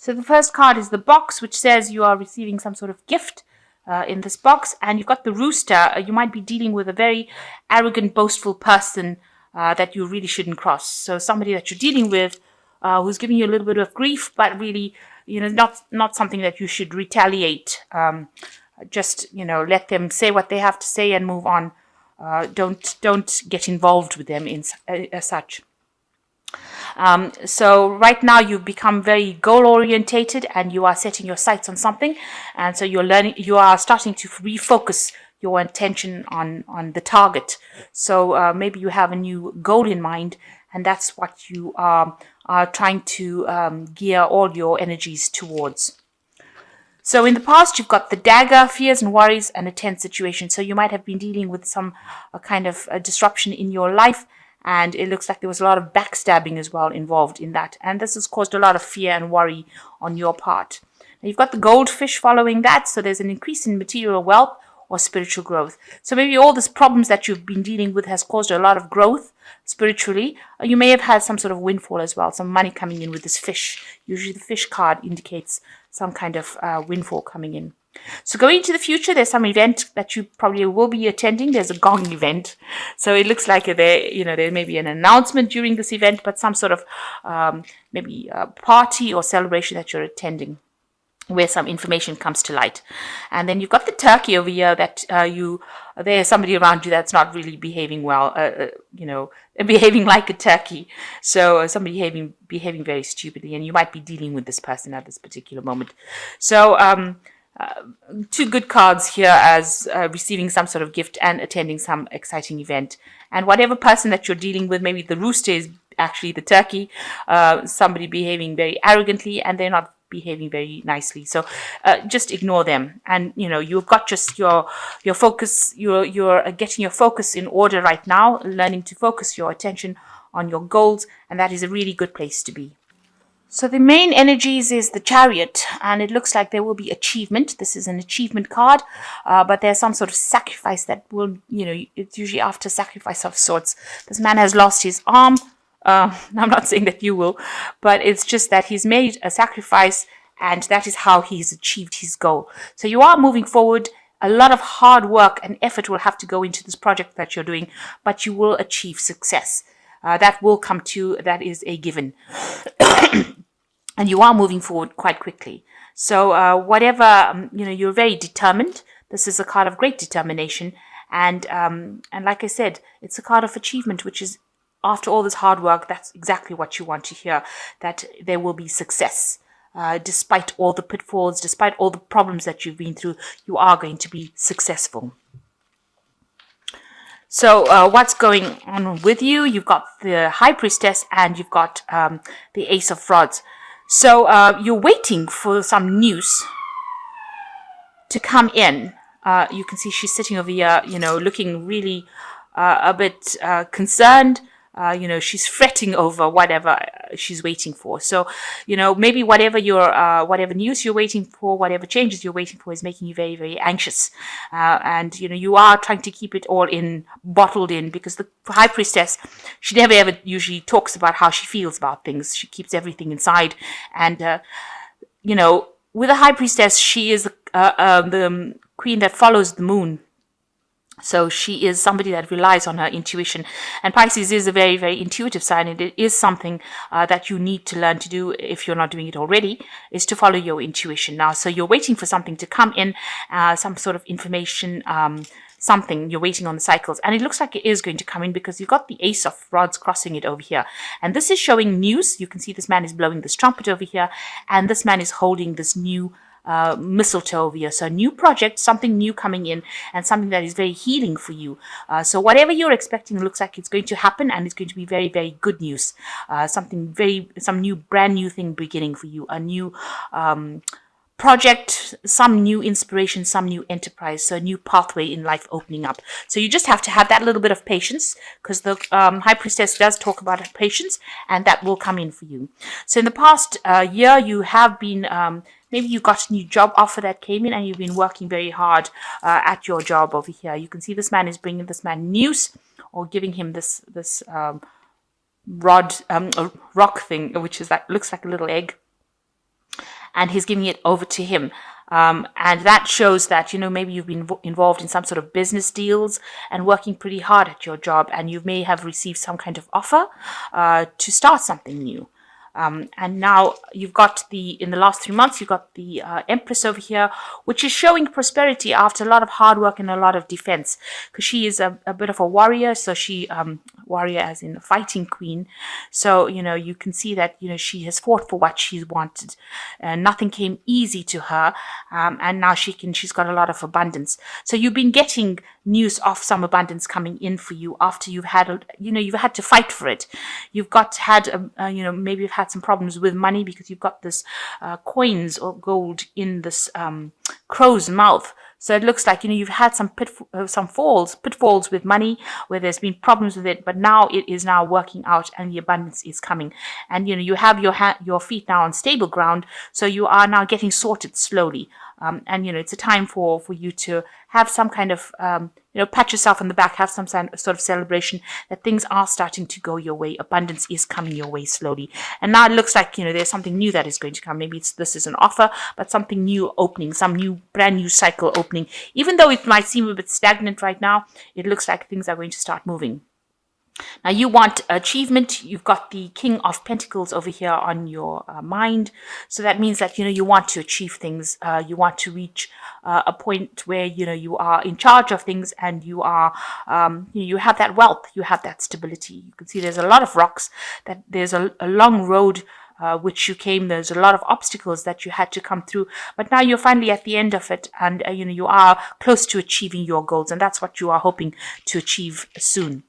So the first card is the box, which says you are receiving some sort of gift in this box. And you've got the rooster. You might be dealing with a very arrogant, boastful person that you really shouldn't cross. So somebody that you're dealing with who's giving you a little bit of grief, but really, not something that you should retaliate. Just, let them say what they have to say and move on. Don't get involved with them as such. So right now you've become very goal orientated and you are setting your sights on something, and so you are starting to refocus your attention on the target. So maybe you have a new goal in mind, and that's what you are trying to gear all your energies towards. So in the past, you've got the dagger, fears and worries, and a tense situation. So you might have been dealing with some kind of disruption in your life, and it looks like there was a lot of backstabbing as well involved in that. And this has caused a lot of fear and worry on your part. Now you've got the goldfish following that. So there's an increase in material wealth or spiritual growth. So maybe all these problems that you've been dealing with has caused a lot of growth spiritually. You may have had some sort of windfall as well, some money coming in with this fish. Usually the fish card indicates some kind of windfall coming in. So going into the future, there's some event that you probably will be attending. There's a gong event. So it looks like there may be an announcement during this event, but some sort of maybe a party or celebration that you're attending, where some information comes to light. And then you've got the turkey over here that there's somebody around you that's not really behaving well, behaving like a turkey. So somebody behaving very stupidly, and you might be dealing with this person at this particular moment. So two good cards here as receiving some sort of gift and attending some exciting event. And whatever person that you're dealing with, maybe the rooster is actually the turkey, somebody behaving very arrogantly, and they're not behaving very nicely. So just ignore them. And you've got just your focus. You're getting your focus in order right now, learning to focus your attention on your goals, and that is a really good place to be. So the main energies is the Chariot, and it looks like there will be achievement. This is an achievement card, but there's some sort of sacrifice that will, it's usually after sacrifice of sorts. This man has lost his arm. I'm not saying that you will, but it's just that he's made a sacrifice, and that is how he's achieved his goal. So you are moving forward. A lot of hard work and effort will have to go into this project that you're doing, but you will achieve success. That will come to, that is a given. And you are moving forward quite quickly. So whatever, you're very determined. This is a card of great determination. And like I said, it's a card of achievement, which is, after all this hard work, that's exactly what you want to hear, that there will be success. Despite all the pitfalls, despite all the problems that you've been through, you are going to be successful. So what's going on with you? You've got the High Priestess and you've got the Ace of Rods. So you're waiting for some news to come in. You can see she's sitting over here, looking really a bit concerned. She's fretting over whatever she's waiting for. So, maybe whatever news you're waiting for, whatever changes you're waiting for is making you very, very anxious. And you are trying to keep it all bottled in, because the High Priestess, she never ever usually talks about how she feels about things. She keeps everything inside. And, with the High Priestess, she is the queen that follows the moon. So she is somebody that relies on her intuition. And Pisces is a very, very intuitive sign. And it is something that you need to learn to do, if you're not doing it already, is to follow your intuition. Now, so you're waiting for something to come in, some sort of information, something. You're waiting on the cycles. And it looks like it is going to come in, because you've got the Ace of Rods crossing it over here. And this is showing news. You can see this man is blowing this trumpet over here. And this man is holding this new mistletoe over here. So a new project, something new coming in, and something that is very healing for you. So whatever you're expecting looks like it's going to happen, and it's going to be very, very good news. Some new, brand new thing beginning for you. A new project, some new inspiration, some new enterprise, so a new pathway in life opening up. So you just have to have that little bit of patience, because the High Priestess does talk about patience, and that will come in for you. So in the past year, you have been maybe you got a new job offer that came in, and you've been working very hard at your job over here. You can see this man is bringing this man news, or giving him this rock thing, which is looks like a little egg. and he's giving it over to him. And that shows that, maybe you've been involved in some sort of business deals and working pretty hard at your job, and you may have received some kind of offer to start something new. And now you've got in the last 3 months, you've got the Empress over here, which is showing prosperity after a lot of hard work and a lot of defense, because she is a bit of a warrior. So she, warrior as in a fighting queen. So, you can see that, she has fought for what she wanted. Nothing came easy to her. And now she's got a lot of abundance. So you've been getting news of some abundance coming in for you after you've had, you've had to fight for it. You've maybe you've had some problems with money because you've got this coins or gold in this crow's mouth. So it looks like, you've had some pitfalls with money where there's been problems with it, but now it is now working out and the abundance is coming. And, you have your feet now on stable ground. So you are now getting sorted slowly. And, it's a time for you to have some kind of, pat yourself on the back, have some sort of celebration that things are starting to go your way. Abundance is coming your way slowly. And now it looks like, there's something new that is going to come. Maybe this is an offer, but something new opening, some brand new cycle opening. Even though it might seem a bit stagnant right now, it looks like things are going to start moving. Now you want achievement. You've got the King of Pentacles over here on your mind. So that means that, you want to achieve things. You want to reach a point where, you are in charge of things and you are, you have that wealth, you have that stability. You can see there's a lot of rocks, that there's a long road which you came. There's a lot of obstacles that you had to come through, but now you're finally at the end of it, and you are close to achieving your goals, and that's what you are hoping to achieve soon.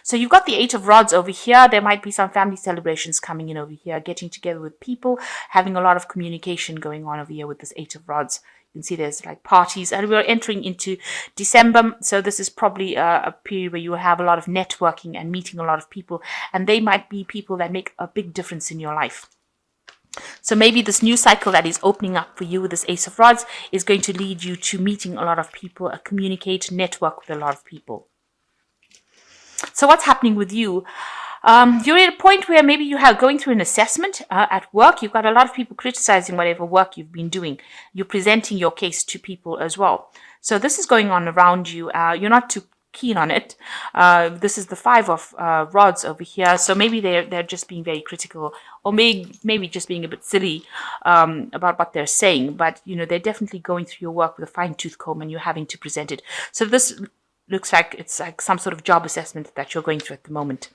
So you've got the Eight of Rods over here. There might be some family celebrations coming in over here, getting together with people, having a lot of communication going on over here with this Eight of Rods. You can see there's like parties, and we're entering into December. So this is probably a period where you will have a lot of networking and meeting a lot of people, and they might be people that make a big difference in your life. So maybe this new cycle that is opening up for you with this Ace of Rods is going to lead you to meeting a lot of people, communicate, network with a lot of people. So what's happening with you? You're at a point where maybe you are going through an assessment at work. You've got a lot of people criticizing whatever work you've been doing. You're presenting your case to people as well. So this is going on around you. You're not too keen on it. This is the Five of Rods over here. So maybe they're just being very critical, or maybe just being a bit silly about what they're saying. But they're definitely going through your work with a fine-tooth comb, and you're having to present it. So this looks like it's like some sort of job assessment that you're going through at the moment.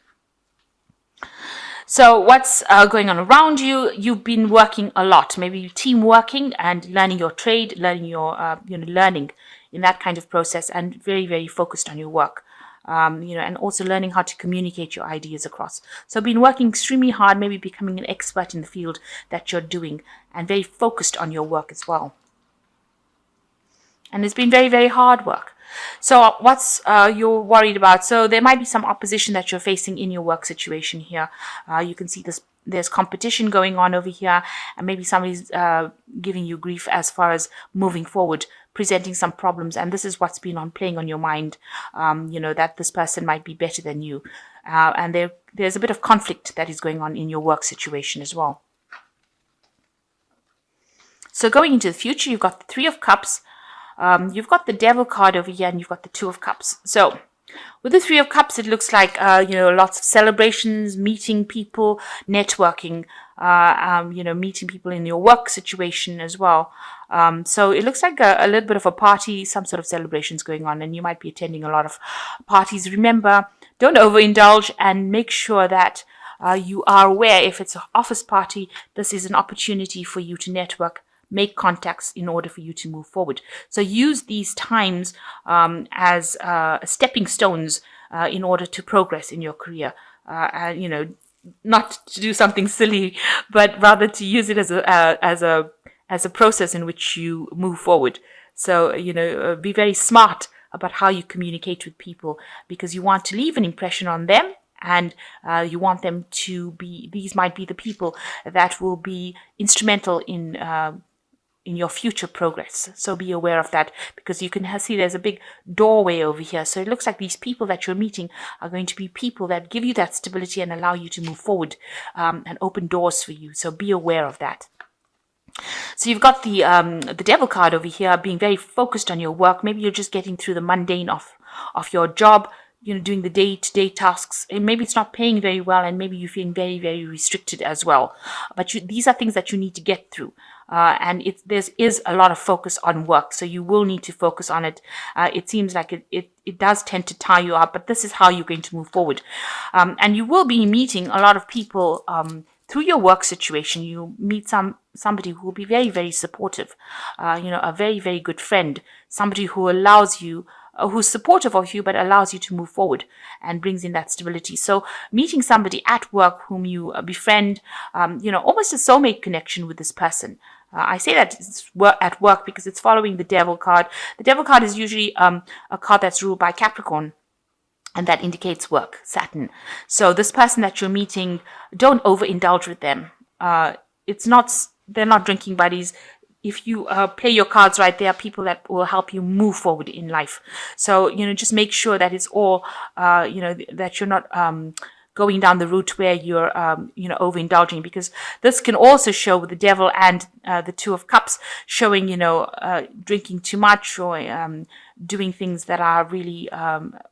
So what's going on around you? You've been working a lot, maybe team working and learning your trade, learning your learning in that kind of process, and very, very focused on your work. And also learning how to communicate your ideas across. So been working extremely hard, maybe becoming an expert in the field that you're doing, and very focused on your work as well. And it's been very, very hard work. So what's you're worried about? So there might be some opposition that you're facing in your work situation here. You can see there's competition going on over here, and maybe somebody's giving you grief as far as moving forward, presenting some problems, and this is what's been playing on your mind. That this person might be better than you, and there's a bit of conflict that is going on in your work situation as well. So going into the future, you've got the Three of Cups. You've got the Devil card over here, and you've got the Two of Cups. So with the Three of Cups, it looks like, lots of celebrations, meeting people, networking, meeting people in your work situation as well. So it looks like a little bit of a party, some sort of celebrations going on, and you might be attending a lot of parties. Remember, don't overindulge, and make sure that you are aware if it's an office party, this is an opportunity for you to network, make contacts in order for you to move forward. So use these times as stepping stones in order to progress in your career. Not to do something silly, but rather to use it as a process in which you move forward. So be very smart about how you communicate with people, because you want to leave an impression on them. And you want them to be, these might be the people that will be instrumental in your future progress. So be aware of that, because you can see there's a big doorway over here. So it looks like these people that you're meeting are going to be people that give you that stability and allow you to move forward and open doors for you. So be aware of that. So you've got the devil card over here, being very focused on your work. Maybe you're just getting through the mundane of your job, doing the day-to-day tasks. And maybe it's not paying very well, and maybe you're feeling very, very restricted as well. But these are things that you need to get through. And there is a lot of focus on work, so you will need to focus on it. It seems like it does tend to tie you up, but this is how you're going to move forward. And you will be meeting a lot of people through your work situation. You meet somebody who will be very, very supportive, a very, very good friend, somebody who allows you, who's supportive of you, but allows you to move forward and brings in that stability. So meeting somebody at work whom you befriend, almost a soulmate connection with this person. I say that it's at work because it's following the devil card. The devil card is usually a card that's ruled by Capricorn, and that indicates work, Saturn. So this person that you're meeting, don't overindulge with them. They're not drinking buddies. If you play your cards right, there are people that will help you move forward in life. So, just make sure that it's all, that you're not going down the route where you're, overindulging, because this can also show with the devil and the Two of Cups showing, drinking too much or doing things that are really,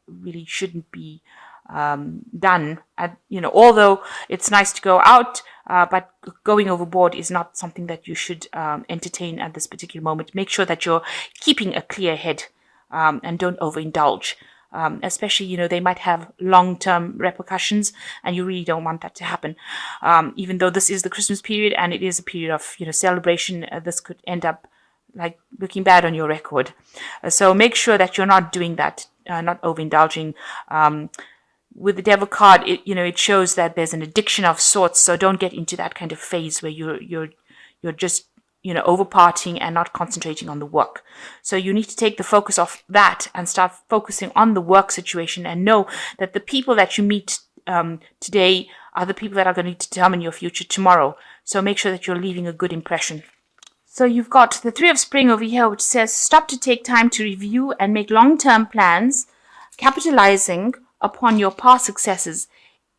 really shouldn't be done. Although it's nice to go out, but going overboard is not something that you should entertain at this particular moment. Make sure that you're keeping a clear head and don't overindulge. Especially, they might have long-term repercussions, and you really don't want that to happen. Even though this is the Christmas period and it is a period of, celebration, this could end up like looking bad on your record. So make sure that you're not doing that, not overindulging. With the devil card, it shows that there's an addiction of sorts. So don't get into that kind of phase where you're just over partying and not concentrating on the work. So you need to take the focus off that and start focusing on the work situation, and know that the people that you meet today are the people that are going to determine your future tomorrow. So make sure that you're leaving a good impression. So you've got the Three of Spring over here, which says stop to take time to review and make long-term plans, capitalizing upon your past successes.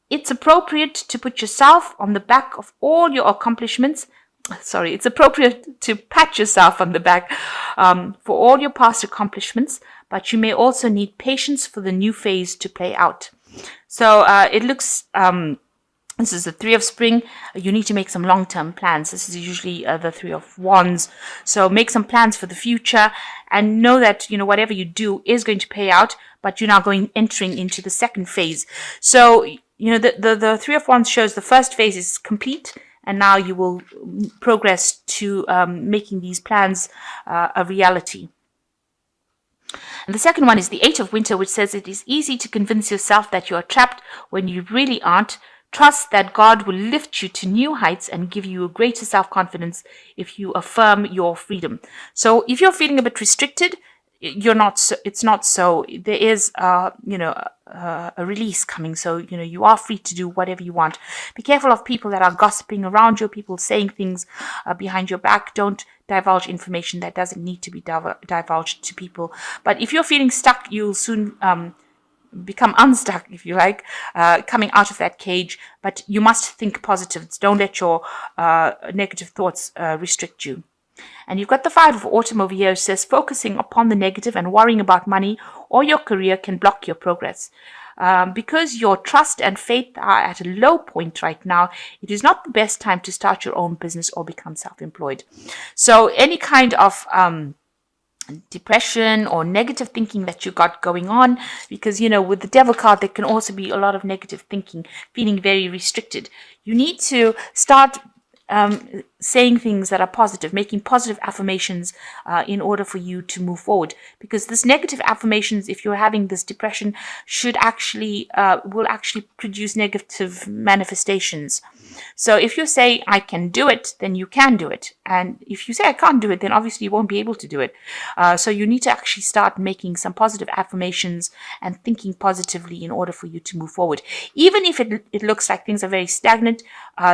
It's appropriate to put yourself on the back of all your accomplishments. It's appropriate to pat yourself on the back for all your past accomplishments, but you may also need patience for the new phase to play out. So it looks, this is the Three of Spring. You need to make some long-term plans. This is usually the Three of Wands. So make some plans for the future and know that, whatever you do is going to pay out, but you're now entering into the second phase. So, the Three of Wands shows the first phase is complete, and now you will progress to making these plans a reality. And the second one is the Eight of Winter, which says it is easy to convince yourself that you are trapped when you really aren't. Trust that God will lift you to new heights and give you a greater self-confidence if you affirm your freedom. So if you're feeling a bit restricted, it's not so. There is, a release coming. So, you are free to do whatever you want. Be careful of people that are gossiping around you, people saying things behind your back. Don't divulge information that doesn't need to be divulged to people. But if you're feeling stuck, you'll soon become unstuck, if you like, coming out of that cage. But you must think positive. Don't let your negative thoughts restrict you. And you've got the Five of Autumn over here. It says focusing upon the negative and worrying about money or your career can block your progress. Because your trust and faith are at a low point right now, it is not the best time to start your own business or become self-employed. So any kind of depression or negative thinking that you got going on, because with the devil card there can also be a lot of negative thinking, feeling very restricted. You need to start saying things that are positive, making positive affirmations in order for you to move forward. Because this negative affirmations, if you're having this depression, will actually produce negative manifestations. So if you say, I can do it, then you can do it. And if you say, I can't do it, then obviously you won't be able to do it. So you need to actually start making some positive affirmations and thinking positively in order for you to move forward. Even if it looks like things are very stagnant,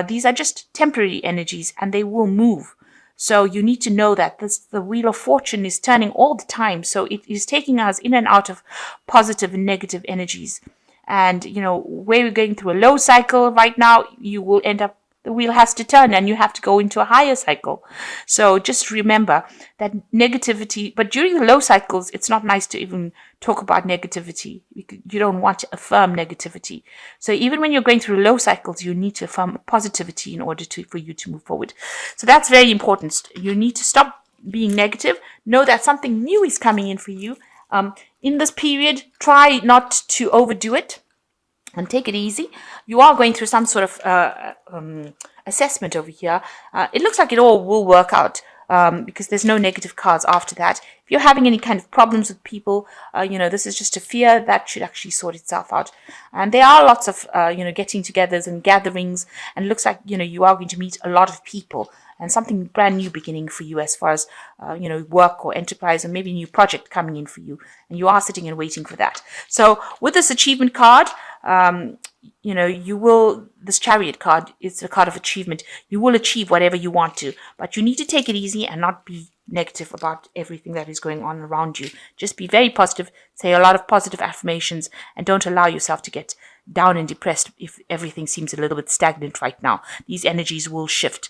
these are just temporary energies and they will move. So you need to know that the Wheel of Fortune is turning all the time. So it is taking us in and out of positive and negative energies. And, where we're going through a low cycle right now, you will end up the wheel has to turn and you have to go into a higher cycle. So just remember that negativity, but during the low cycles, it's not nice to even talk about negativity. You don't want to affirm negativity. So even when you're going through low cycles, you need to affirm positivity in order for you to move forward. So that's very important. You need to stop being negative. Know that something new is coming in for you. In this period, try not to overdo it and take it easy. You are going through some sort of assessment over here. It looks like it all will work out because there's no negative cards after that. If you're having any kind of problems with people, this is just a fear that should actually sort itself out. And there are lots of, getting-togethers and gatherings, and it looks like, you are going to meet a lot of people and something brand new beginning for you as far as, work or enterprise, or maybe a new project coming in for you. And you are sitting and waiting for that. So with this achievement card, this Chariot card is a card of achievement. You will achieve whatever you want to, but you need to take it easy and not be negative about everything that is going on around you. Just be very positive, say a lot of positive affirmations, and don't allow yourself to get down and depressed if everything seems a little bit stagnant right now. These energies will shift.